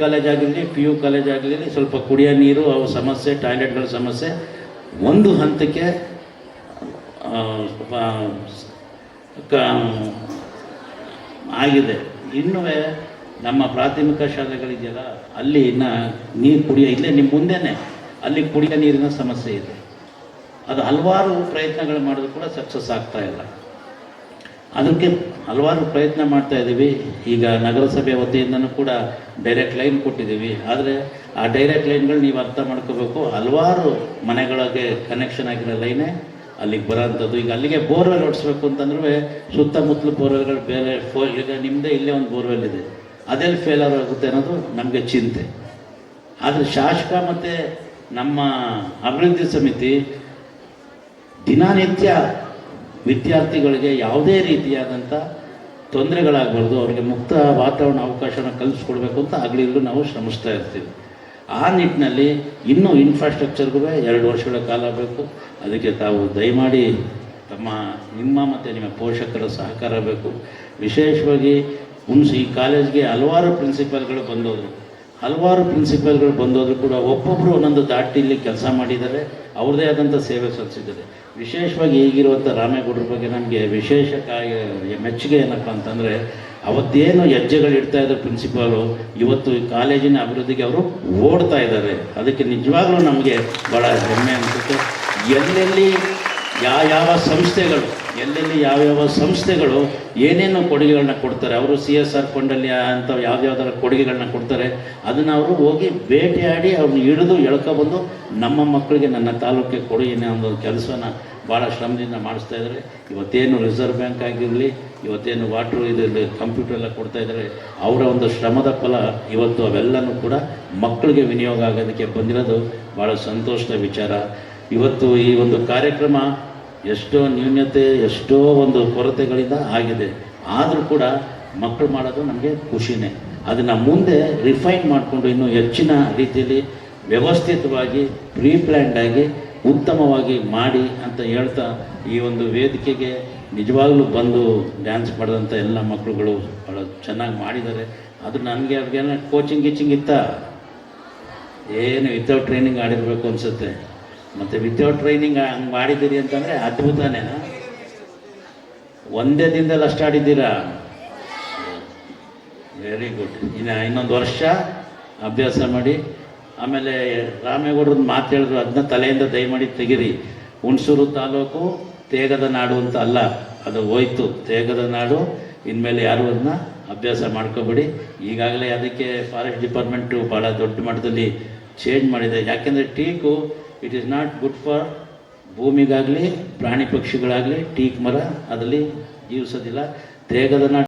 College ಆಗಿರಲಿ, PU college ಆಗಿರಲಿ, ಸ್ವಲ್ಪ ಕುಡಿಯೋ ನೀರು ಅವು ಸಮಸ್ಯೆ, ಟಾಯ್ಲೆಟ್ಗಳ ಸಮಸ್ಯೆ ಒಂದು ಹಂತಕ್ಕೆ ಆಗಿದೆ. ಇನ್ನೂ ನಮ್ಮ ಪ್ರಾಥಮಿಕ ಶಾಲೆಗಳಿದೆಯಲ್ಲ, ಅಲ್ಲಿ ನೀರು ಕುಡಿಯೋ ಇಲ್ಲೇ ನಿಮ್ಮ ಮುಂದೆನೇ ಅಲ್ಲಿ ಕುಡಿಯೋ ನೀರಿನ ಸಮಸ್ಯೆ ಇದೆ. ಅದು ಹಲವಾರು ಪ್ರಯತ್ನಗಳು ಮಾಡಿದ್ರು ಕೂಡ ಸಕ್ಸಸ್ ಆಗ್ತಾ ಇಲ್ಲ. ಅದಕ್ಕೆ ಹಲವಾರು ಪ್ರಯತ್ನ ಮಾಡ್ತಾ ಇದ್ದೀವಿ. ಈಗ ನಗರಸಭೆ ವತಿಯಿಂದನೂ ಕೂಡ ಡೈರೆಕ್ಟ್ ಲೈನ್ ಕೊಟ್ಟಿದ್ದೀವಿ. ಆದರೆ ಆ ಡೈರೆಕ್ಟ್ ಲೈನ್ಗಳು ನೀವು ಅರ್ಥ ಮಾಡ್ಕೋಬೇಕು, ಹಲವಾರು ಮನೆಗಳಿಗೆ ಕನೆಕ್ಷನ್ ಆಗಿರೋ ಲೈನೇ ಅಲ್ಲಿಗೆ ಬರೋಂಥದ್ದು. ಈಗ ಅಲ್ಲಿಗೆ ಬೋರ್ವೆಲ್ ಹೊಡಿಸ್ಬೇಕು ಅಂತಂದ್ರೆ ಸುತ್ತಮುತ್ತಲು ಬೋರ್ವೆಲ್ಗಳು ಬೇರೆ ಈಗ ನಿಮ್ಮದೇ ಇಲ್ಲೇ ಒಂದು ಬೋರ್ವೆಲ್ ಇದೆ, ಅದೆಲ್ಲಿ ಫೇಲರ್ ಆಗುತ್ತೆ ಅನ್ನೋದು ನಮಗೆ ಚಿಂತೆ. ಆದರೆ ಶಾಸಕ ಮತ್ತು ನಮ್ಮ ಅಭಿವೃದ್ಧಿ ಸಮಿತಿ ದಿನನಿತ್ಯ ವಿದ್ಯಾರ್ಥಿಗಳಿಗೆ ಯಾವುದೇ ರೀತಿಯಾದಂಥ ತೊಂದರೆಗಳಾಗಬಾರ್ದು, ಅವರಿಗೆ ಮುಕ್ತ ವಾತಾವರಣ ಅವಕಾಶನ ಕಲ್ಪಿಸ್ಕೊಡ್ಬೇಕು ಅಂತ ಆಗಲಿಲ್ಲೂ ನಾವು ಶ್ರಮಿಸ್ತಾ ಇರ್ತೀವಿ. ಆ ನಿಟ್ಟಿನಲ್ಲಿ ಇನ್ನೂ ಇನ್ಫ್ರಾಸ್ಟ್ರಕ್ಚರ್ಗೂ 2 ವರ್ಷಗಳ ಕಾಲ ಬೇಕು. ಅದಕ್ಕೆ ತಾವು ದಯಮಾಡಿ ನಿಮ್ಮ ಮತ್ತು ನಿಮ್ಮ ಪೋಷಕರ ಸಹಕಾರ ಬೇಕು. ವಿಶೇಷವಾಗಿ ಈ ಕಾಲೇಜ್ಗೆ ಹಲವಾರು ಪ್ರಿನ್ಸಿಪಾಲ್ಗಳು ಬಂದೋದ್ರು ಕೂಡ ಒಬ್ಬೊಬ್ಬರು ಒಂದೊಂದು ದಾಟಿಲಿ ಕೆಲಸ ಮಾಡಿದ್ದಾರೆ, ಅವ್ರದ್ದೇ ಆದಂಥ ಸೇವೆ ಸಲ್ಲಿಸಿದ್ದಾರೆ. ವಿಶೇಷವಾಗಿ ಈಗಿರುವಂಥ ರಾಮೇಗೌಡರ ಬಗ್ಗೆ ನಮಗೆ ವಿಶೇಷ ಮೆಚ್ಚುಗೆ ಏನಪ್ಪ ಅಂತಂದರೆ, ಅವತ್ತೇನು ಹೆಜ್ಜೆಗಳು ಇಡ್ತಾ ಇದ್ದಾರೆ ಪ್ರಿನ್ಸಿಪಾಲು, ಇವತ್ತು ಈ ಕಾಲೇಜಿನ ಅಭಿವೃದ್ಧಿಗೆ ಅವರು ಓಡ್ತಾ ಇದ್ದಾರೆ. ಅದಕ್ಕೆ ನಿಜವಾಗ್ಲೂ ನಮಗೆ ಭಾಳ ಹೆಮ್ಮೆ ಅನಿಸುತ್ತೆ. ಎಲ್ಲೆಲ್ಲಿ ಯಾವ್ಯಾವ ಸಂಸ್ಥೆಗಳು ಏನೇನು ಕೊಡುಗೆಗಳನ್ನ ಕೊಡ್ತಾರೆ, ಅವರು CSR ಫಂಡಲ್ಲಿ ಅಂತ ಯಾವ್ದಾವ್ದಾರ ಕೊಡುಗೆಗಳನ್ನ ಕೊಡ್ತಾರೆ, ಅದನ್ನು ಅವರು ಹೋಗಿ ಭೇಟಿಯಾಡಿ ಅವ್ರನ್ನ ಹಿಡಿದು ಎಳ್ಕೊಬಂದು ನಮ್ಮ ಮಕ್ಕಳಿಗೆ ನನ್ನ ತಾಲೂಕಿಗೆ ಕೊಡಿ ಅನ್ನೋ ಕೆಲಸನ ಭಾಳ ಶ್ರಮದಿಂದ ಮಾಡಿಸ್ತಾ ಇದ್ದಾರೆ. ಇವತ್ತೇನು ರಿಸರ್ವ್ ಬ್ಯಾಂಕ್ ಆಗಿರಲಿ, ಇವತ್ತೇನು ವಾಟ್ರು ಇದರಲ್ಲಿ ಕಂಪ್ಯೂಟರ್ ಎಲ್ಲ ಕೊಡ್ತಾ ಇದ್ದಾರೆ, ಅವರ ಒಂದು ಶ್ರಮದ ಫಲ ಇವತ್ತು ಅವೆಲ್ಲನೂ ಕೂಡ ಮಕ್ಕಳಿಗೆ ವಿನಿಯೋಗ ಆಗೋದಕ್ಕೆ ಬಂದಿರೋದು ಭಾಳ ಸಂತೋಷದ ವಿಚಾರ. ಇವತ್ತು ಈ ಒಂದು ಕಾರ್ಯಕ್ರಮ ಎಷ್ಟೋ ನ್ಯೂನ್ಯತೆ, ಎಷ್ಟೋ ಒಂದು ಕೊರತೆಗಳಿಂದ ಆಗಿದೆ. ಆದರೂ ಕೂಡ ಮಕ್ಕಳು ಮಾಡೋದು ನಮಗೆ ಖುಷಿನೇ. ಅದನ್ನು ಮುಂದೆ ರಿಫೈನ್ ಮಾಡಿಕೊಂಡು ಇನ್ನೂ ಹೆಚ್ಚಿನ ರೀತಿಯಲ್ಲಿ ವ್ಯವಸ್ಥಿತವಾಗಿ ಪ್ರೀಪ್ಲ್ಯಾಂಡ್ ಆಗಿ ಉತ್ತಮವಾಗಿ ಮಾಡಿ ಅಂತ ಹೇಳ್ತಾ, ಈ ಒಂದು ವೇದಿಕೆಗೆ ನಿಜವಾಗ್ಲೂ ಬಂದು ಡ್ಯಾನ್ಸ್ ಮಾಡಿದಂಥ ಎಲ್ಲ ಮಕ್ಕಳುಗಳು ಭಾಳ ಚೆನ್ನಾಗಿ ಮಾಡಿದ್ದಾರೆ. ಅದು ನನಗೆ ಅವ್ರಿಗೇನೋ ಕೋಚಿಂಗ್ ಇತ್ತಾ, ಏನು ವಿತೌಟ್ ಟ್ರೈನಿಂಗ್ ಆಡಿರಬೇಕು ಅನಿಸುತ್ತೆ. ಮತ್ತು ವಿತೌಟ್ ಟ್ರೈನಿಂಗ್ ಹಂಗೆ ಮಾಡಿದ್ದೀರಿ ಅಂತಂದರೆ ಅದ್ಭುತನೇ. ಒಂದೇ ದಿನದಲ್ಲಿ ಅಷ್ಟು ಆಡಿದ್ದೀರಾ, ವೆರಿ ಗುಡ್. ಇನ್ನೊಂದು ವರ್ಷ ಅಭ್ಯಾಸ ಮಾಡಿ. ಆಮೇಲೆ ರಾಮೇಗೌಡರದ್ದು ಮಾತು ಹೇಳಿದ್ರು, ಅದನ್ನ ತಲೆಯಿಂದ ದಯಮಾಡಿ ತೆಗೀರಿ. ಹುಣಸೂರು ತಾಲೂಕು ತೇಗದ ನಾಡು ಅಂತ ಅಲ್ಲ, ಅದು ಹೋಯ್ತು, ತೇಗದ ನಾಡು. ಇನ್ಮೇಲೆ ಯಾರು ಅದನ್ನ ಅಭ್ಯಾಸ ಮಾಡ್ಕೋಬೇಡಿ. ಈಗಾಗಲೇ ಅದಕ್ಕೆ ಫಾರೆಸ್ಟ್ ಡಿಪಾರ್ಟ್ಮೆಂಟು ಭಾಳ ದೊಡ್ಡ ಮಟ್ಟದಲ್ಲಿ ಚೇಂಜ್ ಮಾಡಿದೆ. ಯಾಕೆಂದರೆ teak it is not good for ಭೂಮಿಗಾಗಲಿ ಪ್ರಾಣಿ ಪಕ್ಷಿಗಳಾಗಲಿ. ಟೀಕ್ ಮರ ಅದರಲ್ಲಿ ಜೀವಿಸೋದಿಲ್ಲ. ತೇಗದ ನಾಡು